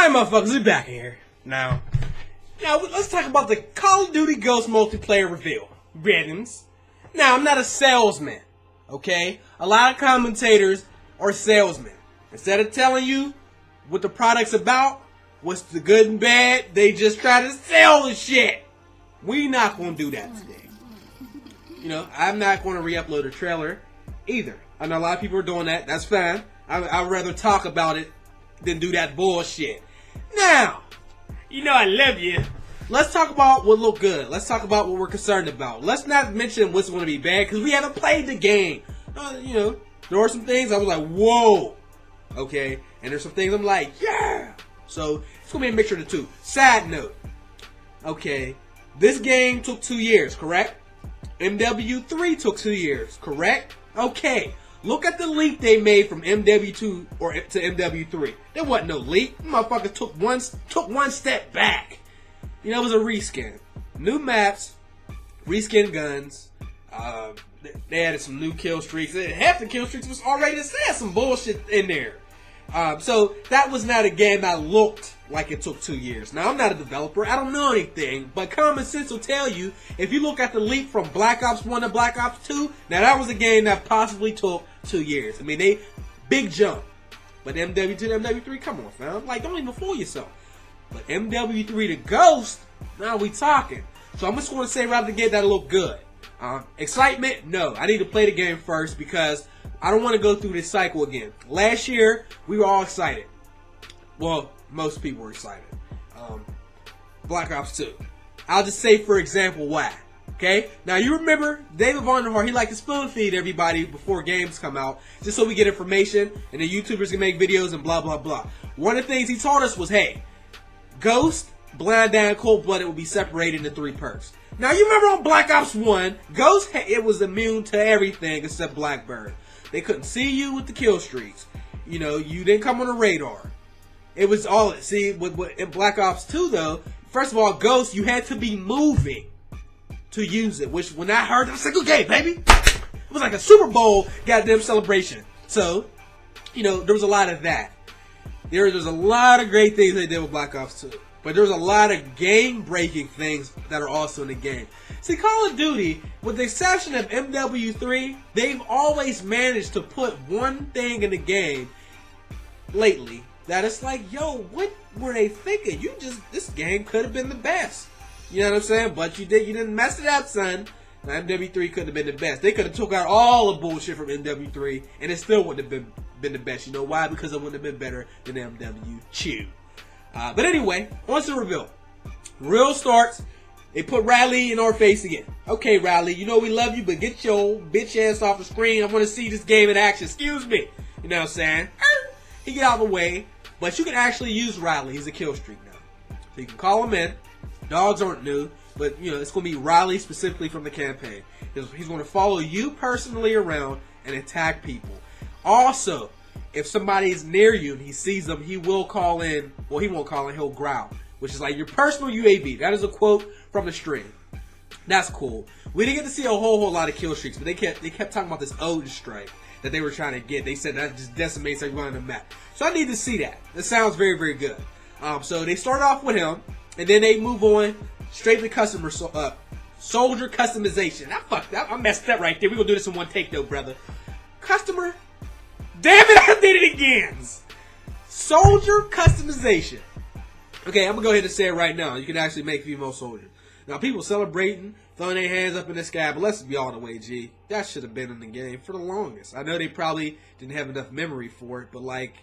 Alright, motherfuckers, we back here. Now, let's talk about the Call of Duty Ghost multiplayer reveal. Riddance. Now, I'm not a salesman, okay? A lot of commentators are salesmen. Instead of telling you what the product's about, what's the good and bad, they just try to sell the shit. We not gonna do that today. You know, I'm not gonna re-upload a trailer either. I know a lot of people are doing that. That's fine. I'd rather talk about it than do that bullshit. Now, you know I love you. Let's talk about what looked good. Let's talk about what we're concerned about. Let's not mention what's going to be bad because we haven't played the game. You know, there are some things I was like, whoa. Okay, and there's some things I'm like, yeah. So, it's going to be a mixture of the two. Side note. Okay, this game took 2 years, correct? MW3 took 2 years, correct? Okay. Look at the leap they made from MW2 or to MW3. There wasn't no leap. Motherfucker took one step back. You know, it was a reskin. New maps, reskin guns. They added some new kill streaks. Half the kill streaks was already said some bullshit in there. So that was not a game that looked like it took 2 years. Now, I'm not a developer. I don't know anything. But common sense will tell you, if you look at the leap from Black Ops 1 to Black Ops 2, now that was a game that possibly took 2 years. I mean, they big jump. But MW2 to MW3, come on, fam. Like, don't even fool yourself. But MW3 to Ghost, now we talking. So I'm just going to say rather than get that look good. Excitement? No. I need to play the game first because I don't want to go through this cycle again. Last year, we were all excited. Well, most people were excited. Black Ops 2. I'll just say, for example, why. Okay? Now, you remember David Vonderhaar, he liked to spoon feed everybody before games come out, just so we get information, and the YouTubers can make videos and blah, blah, blah. One of the things he taught us was, hey, Ghost, Blind and Cold-Blooded will be separated into 3 perks. Now, you remember on Black Ops 1, Ghost, it was immune to everything except Blackbird. They couldn't see you with the kill streaks. You know, you didn't come on the radar. It was all, see, in Black Ops 2, though, first of all, Ghost, you had to be moving to use it, which when I heard, I was like, okay, baby. It was like a Super Bowl goddamn celebration. So, you know, there was a lot of that. There's a lot of great things they did with Black Ops 2. But there's a lot of game-breaking things that are also in the game. See, Call of Duty, with the exception of MW3, they've always managed to put one thing in the game lately that it's like, yo, what were they thinking? This game could have been the best. You know what I'm saying? But you didn't mess it up, son. Now, MW3 could have been the best. They could have took out all the bullshit from MW3, and it still wouldn't have been the best. You know why? Because it wouldn't have been better than MW2. But anyway, on to the reveal. Real starts. They put Riley in our face again. Okay, Riley, you know we love you, but get your bitch ass off the screen. I want to see this game in action. Excuse me. You know what I'm saying? He get out of the way. But you can actually use Riley. He's a kill streak now. So you can call him in. Dogs aren't new. But, you know, it's going to be Riley specifically from the campaign. He's going to follow you personally around and attack people. Also, if somebody is near you and he sees them, he will call in. Well, he won't call in. He'll growl. Which is like your personal UAV. That is a quote from the stream. That's cool. We didn't get to see a whole lot of kill streaks, but they kept talking about this Odin strike that they were trying to get. They said that just decimates everyone on the map. So I need to see that. That sounds very, very good. So they start off with him, and then they move on straight to soldier customization. I messed up right there. We're going to do this in one take, though, brother. Customer. Damn it, I did it again. Soldier customization. Okay, I'm going to go ahead and say it right now. You can actually make female soldiers. Now, people celebrating, throwing their hands up in the sky, but let's be all the way, G. That should have been in the game for the longest. I know they probably didn't have enough memory for it, but like,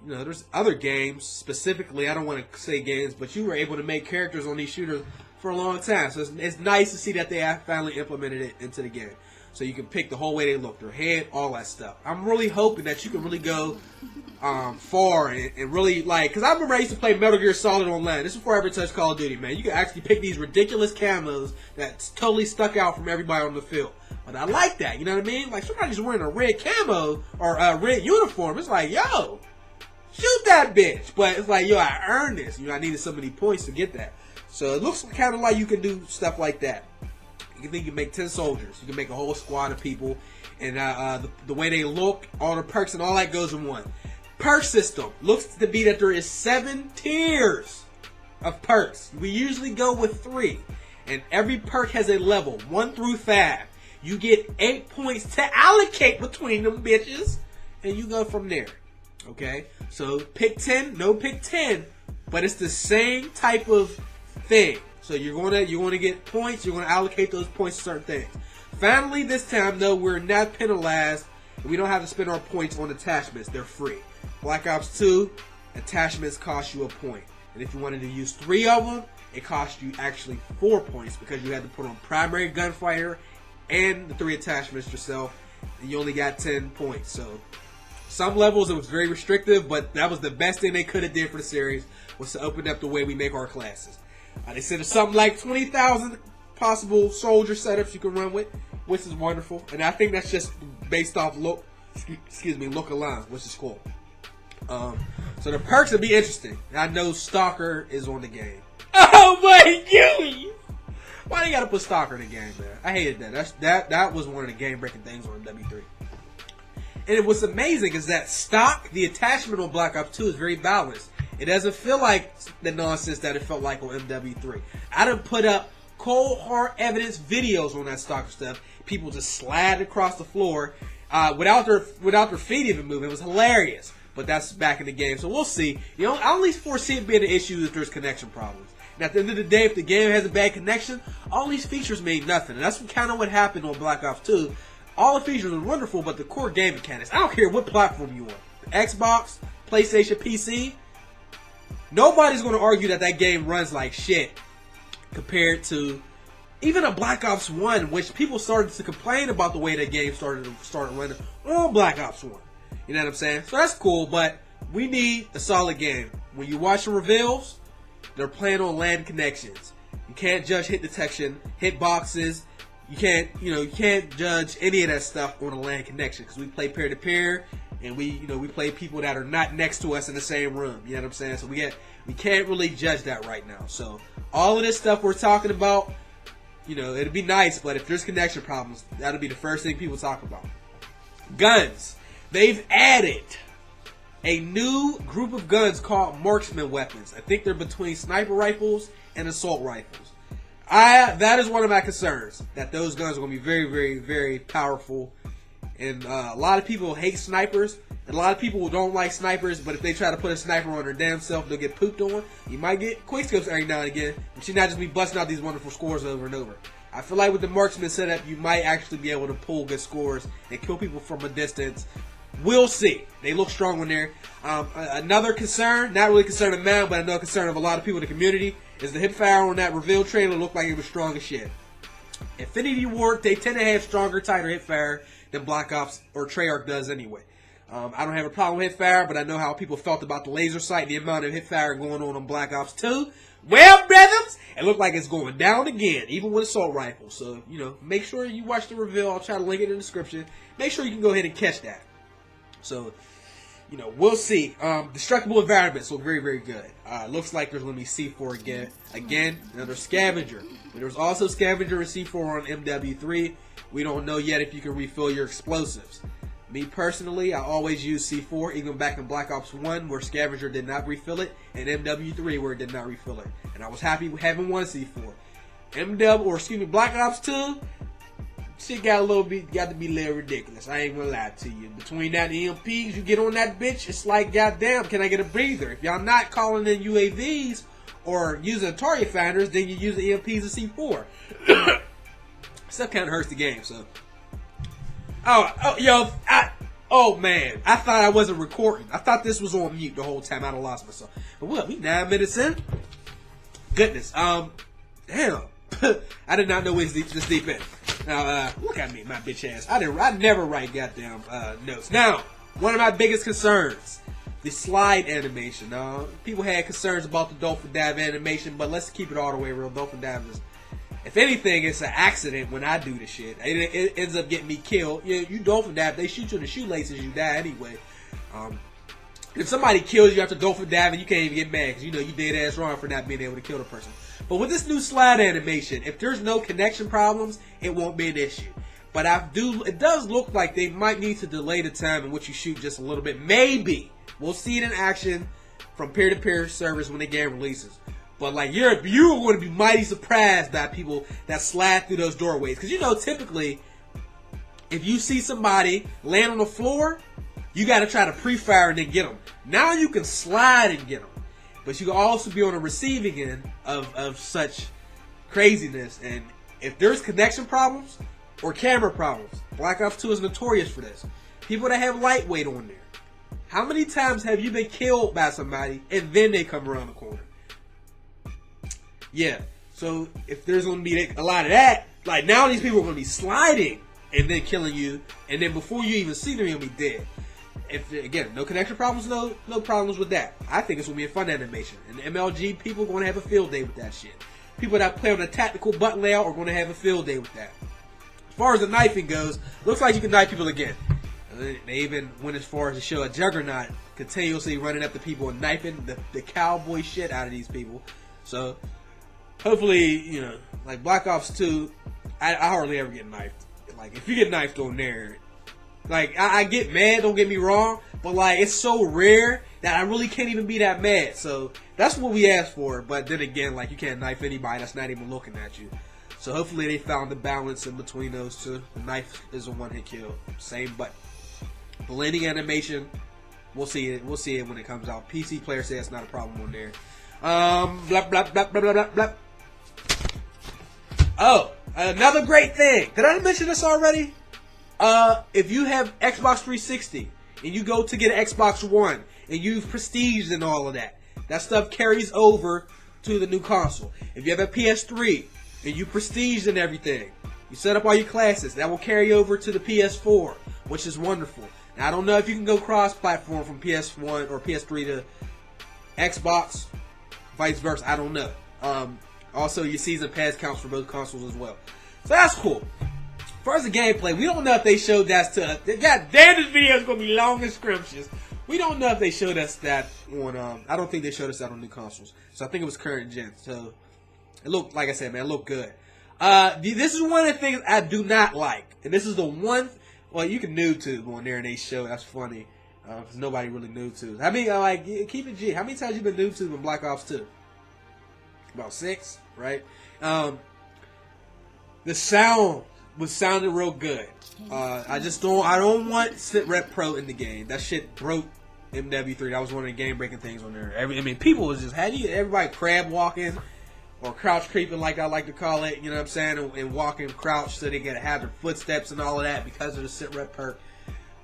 you know, there's other games, specifically, I don't want to say games, but you were able to make characters on these shooters for a long time. So it's nice to see that they have finally implemented it into the game. So you can pick the whole way they look, their head, all that stuff. I'm really hoping that you can really go far and really, like, because I remember I used to play Metal Gear Solid Online. This is before I ever touched Call of Duty, man. You can actually pick these ridiculous camos that's totally stuck out from everybody on the field. But I like that, you know what I mean? Like, somebody's wearing a red camo or a red uniform. It's like, yo, shoot that bitch. But it's like, yo, I earned this. You know, I needed so many points to get that. So it looks kind of like you can do stuff like that. You can make 10 soldiers. You can make a whole squad of people. And the way they look, all the perks and all that goes in one. Perk system. Looks to be that there is 7 tiers of perks. We usually go with 3. And every perk has a level, 1 through 5. You get 8 points to allocate between them bitches. And you go from there. Okay? So pick 10, no pick 10. But it's the same type of thing. So you're gonna get points, you're gonna allocate those points to certain things. Finally, this time though, we're not penalized. We don't have to spend our points on attachments. They're free. Black Ops 2, attachments cost you a point. And if you wanted to use 3 of them, it cost you actually 4 points because you had to put on primary gunfighter and the 3 attachments yourself. And you only got 10 points. So some levels it was very restrictive, but that was the best thing they could have did for the series, was to open up the way we make our classes. They said there's something like 20,000 possible soldier setups you can run with, which is wonderful. And I think that's just based off look alone, which is cool. So the perks will be interesting. I know Stalker is on the game. Oh my god! Why do you gotta put Stalker in the game, man? I hated that. That was one of the game-breaking things on MW3. And what's amazing is that the attachment on Black Ops 2 is very balanced. It doesn't feel like the nonsense that it felt like on MW3. I done put up cold hard evidence videos on that Stalker stuff. People just slide across the floor without their feet even moving. It was hilarious. But that's back in the game, so we'll see. You know, I only foresee it being an issue if there's connection problems. And at the end of the day, if the game has a bad connection, all these features mean nothing. And that's kind of what happened on Black Ops 2. All the features are wonderful, but the core game mechanics, I don't care what platform you on. Xbox, PlayStation, PC, nobody's going to argue that game runs like shit compared to even a Black Ops 1, which people started to complain about the way that game started running on Black Ops 1. You know what I'm saying? So that's cool, but we need a solid game. When you watch the reveals, they're playing on LAN connections. You can't judge hit detection, hit boxes. You can't judge any of that stuff on a LAN connection because we play peer to peer, and we play people that are not next to us in the same room. You know what I'm saying? So we can't really judge that right now. So all of this stuff we're talking about, it'd be nice, but if there's connection problems, that'll be the first thing people talk about. Guns. They've added a new group of guns called marksman weapons. I think they're between sniper rifles and assault rifles. That is one of my concerns, that those guns are going to be very, very, very powerful. And a lot of people hate snipers, and a lot of people don't like snipers, but if they try to put a sniper on their damn self, they'll get pooped on. You might get quick scopes every now and again, but you're not just be busting out these wonderful scores over and over. I feel like with the marksman setup, you might actually be able to pull good scores and kill people from a distance. We'll see. They look strong on there. Another concern, not really concern of mine, but another concern of a lot of people in the community, is the hipfire on that reveal trailer looked like it was strong as shit. Infinity Ward, they tend to have stronger, tighter hipfire than Black Ops or Treyarch does anyway. I don't have a problem with hipfire, but I know how people felt about the laser sight, the amount of hipfire going on Black Ops 2. Well, brothers, it looked like it's going down again, even with assault rifles. So, make sure you watch the reveal. I'll try to link it in the description. Make sure you can go ahead and catch that. So, we'll see. Destructible environments look very, very good. Looks like there's going to be C4 again. Another scavenger. There's also scavenger and C4 on MW3. We don't know yet if you can refill your explosives. Me personally, I always use C4, even back in Black Ops 1 where scavenger did not refill it, and MW3 where it did not refill it. And I was happy with having one C4. Black Ops 2, shit got to be a little ridiculous. I ain't gonna lie to you. Between that and EMPs you get on that bitch, it's like, goddamn, can I get a breather? If y'all not calling in UAVs or using target finders, then you use the EMPs and C4. Stuff kind of hurts the game, so. Oh man, I thought I wasn't recording. I thought this was on mute the whole time. I'd have lost myself. But what, we 9 minutes in? Goodness, damn. I did not know we was this deep in. Now, look at me, my bitch ass. I never write goddamn notes. Now, one of my biggest concerns, the slide animation. People had concerns about the dolphin dive animation, but let's keep it all the way real. Dolphin dive is, if anything, it's an accident when I do the shit. It ends up getting me killed. You dolphin dive, they shoot you in the shoelaces, you die anyway. If somebody kills you after dolphin diving, you can't even get mad because you dead ass wrong for not being able to kill the person. But with this new slide animation, if there's no connection problems, it won't be an issue. But it does look like they might need to delay the time in which you shoot just a little bit. Maybe We'll see it in action from peer-to-peer service when the game releases. But like you're going to be mighty surprised by people that slide through those doorways. Because you know, typically, if you see somebody land on the floor, you got to try to pre-fire and then get them. Now you can slide and get them. But you can also be on the receiving end of such craziness. And if there's connection problems or camera problems, Black Ops 2 is notorious for this. People that have lightweight on there. How many times have you been killed by somebody and then they come around the corner? Yeah. So if there's going to be a lot of that, like now these people are going to be sliding and then killing you. And then before you even see them, you'll be dead. If again, no connection problems, no problems with that. I think it's gonna be a fun animation, and the MLG people are gonna have a field day with that shit. People that play on a tactical button layout are gonna have a field day with that. As far as the knifing goes, looks like you can knife people again. And they even went as far as to show a Juggernaut continuously running up to people and knifing the cowboy shit out of these people. So hopefully, you know, like Black Ops 2, I hardly ever get knifed. Like if you get knifed on there. Like, I get mad, don't get me wrong, but, like, it's so rare that I really can't even be that mad. So, that's what we asked for. But then again, like, you can't knife anybody that's not even looking at you. So, hopefully they found the balance in between those two. The knife is a one-hit kill. Same button. The landing animation, we'll see it. We'll see it when it comes out. PC player says it's not a problem on there. Blah, blah, blah, blah, blah, blah, blah. Oh, another great thing. Did I mention this already? If you have Xbox 360 and you go to get an Xbox One and you've prestiged and all of that, that stuff carries over to the new console. If you have a PS3 and you prestiged and everything, you set up all your classes, that will carry over to the PS4, which is wonderful. Now, I don't know if you can go cross-platform from PS1 or PS3 to Xbox, vice versa, I don't know. Also, your season pass counts for both consoles as well. So that's cool. As far as the gameplay, we don't know if they showed that to. God damn, this video is gonna be long and scrumptious. We don't know if they showed us that on. I don't think they showed us that on new consoles. So I think it was current gen. So it looked, like I said, man, it looked good. This is one of the things I do not like, and this is the one. Well, you can noob tube on there and they show. That's funny. Cause nobody really noob tubes. I mean, like keep it G. How many times you been noob tube in Black Ops 2? About 6, right? The sound was sounding real good. I don't want Sit Rep Pro in the game. That shit broke MW3. That was one of the game breaking things on there. I mean, people was just everybody crab walking or crouch creeping, like I like to call it. You know what I'm saying? And walking crouch so they can have their footsteps and all of that because of the Sit Rep perk.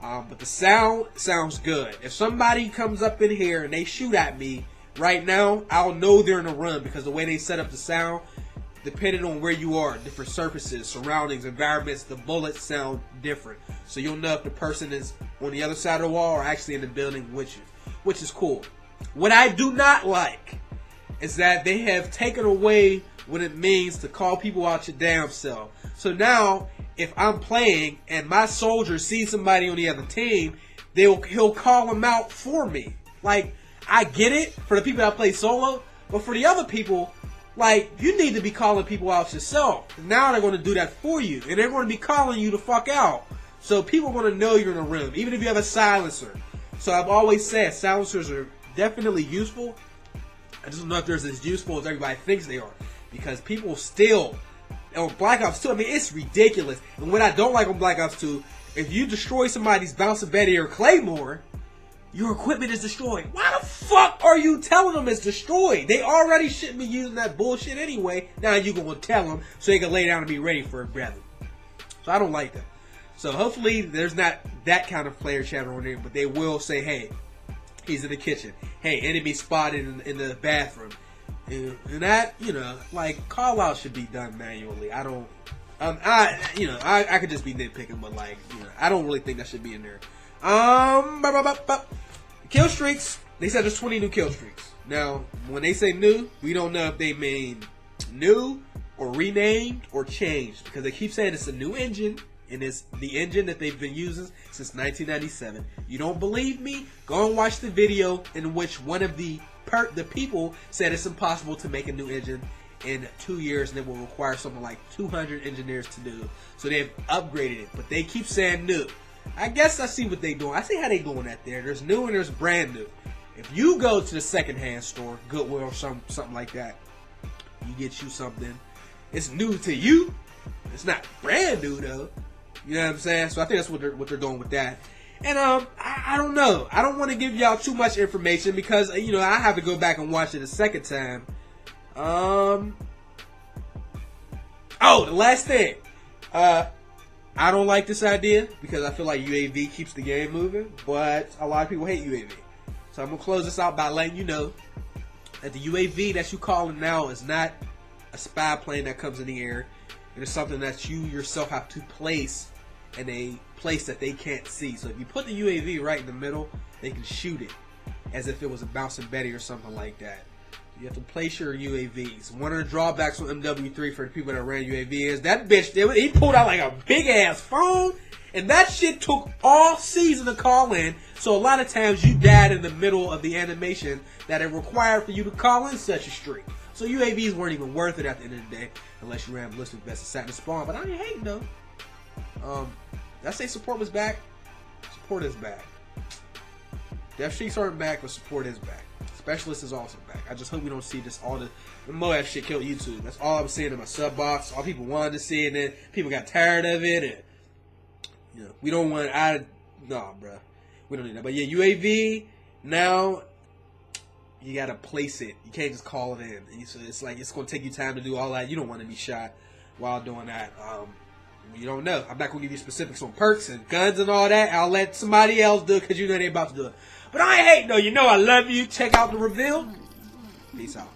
But the sound sounds good. If somebody comes up in here and they shoot at me right now, I'll know they're in a run because the way they set up the sound. Depending on where you are, different surfaces, surroundings, environments, the bullets sound different. So you'll know if the person is on the other side of the wall or actually in the building with you, which is cool. What I do not like is that they have taken away what it means to call people out your damn self. So now, if I'm playing and my soldier sees somebody on the other team, he'll call them out for me. Like, I get it for the people that play solo, but for the other people, like, you need to be calling people out yourself. Now they're going to do that for you. And they're going to be calling you the fuck out. So people are going to know you're in a room. Even if you have a silencer. So I've always said silencers are definitely useful. I just don't know if they're as useful as everybody thinks they are. Because people still, on Black Ops 2, I mean, it's ridiculous. And what I don't like on Black Ops 2, if you destroy somebody's Bouncer Betty or Claymore, your equipment is destroyed. Why the fuck are you telling them it's destroyed? They already shouldn't be using that bullshit anyway. Now you gonna tell them so they can lay down and be ready for a battle. So I don't like that. So hopefully there's not that kind of player chatter on there, but they will say, hey, he's in the kitchen. Hey, enemy spotted in the bathroom. And that, you know, like, call out should be done manually. I don't, I could just be nitpicking, but like, you know, I don't really think that should be in there. Killstreaks, they said there's 20 new Killstreaks. Now, when they say new, we don't know if they mean new or renamed or changed, because they keep saying it's a new engine, and it's the engine that they've been using since 1997. You don't believe me? Go and watch the video in which one of the people said it's impossible to make a new engine in 2 years, and it will require something like 200 engineers to do. So they've upgraded it, but they keep saying new. I guess I see what they doing. I see how they doing that there. There's new and there's brand new. If you go to the secondhand store, Goodwill or something like that, you get you something. It's new to you. It's not brand new though. You know what I'm saying? So I think that's what they're doing with that. And I don't know. I don't want to give y'all too much information because you know I have to go back and watch it a second time. Oh, the last thing. I don't like this idea because I feel like UAV keeps the game moving, but a lot of people hate UAV. So I'm gonna close this out by letting you know that the UAV that you calling now is not a spy plane that comes in the air. It is something that you yourself have to place in a place that they can't see. So if you put the UAV right in the middle, they can shoot it as if it was a bouncing Betty or something like that. You have to place your UAVs. One of the drawbacks with MW3 for the people that ran UAV is that bitch, he pulled out like a big ass phone, and that shit took all season to call in. So a lot of times you died in the middle of the animation that it required for you to call in such a streak. So UAVs weren't even worth it at the end of the day unless you ran ballistic vest and sat in the spawn. But I ain't hating though. Did I say support was back? Support is back. Death streaks aren't back, but support is back. Specialist is also back. I just hope we don't see this all the Moab shit killed YouTube. That's all I'm seeing in my sub box. All people wanted to see, and then people got tired of it. And you know, we don't want. Nah, bro, we don't need that. But yeah, UAV now. You gotta place it. You can't just call it in. So it's like it's gonna take you time to do all that. You don't want to be shot while doing that. You don't know. I'm not gonna give you specifics on perks and guns and all that. I'll let somebody else do it because you know they're about to do it. But I ain't hating though. You know I love you. Check out the reveal. Peace out.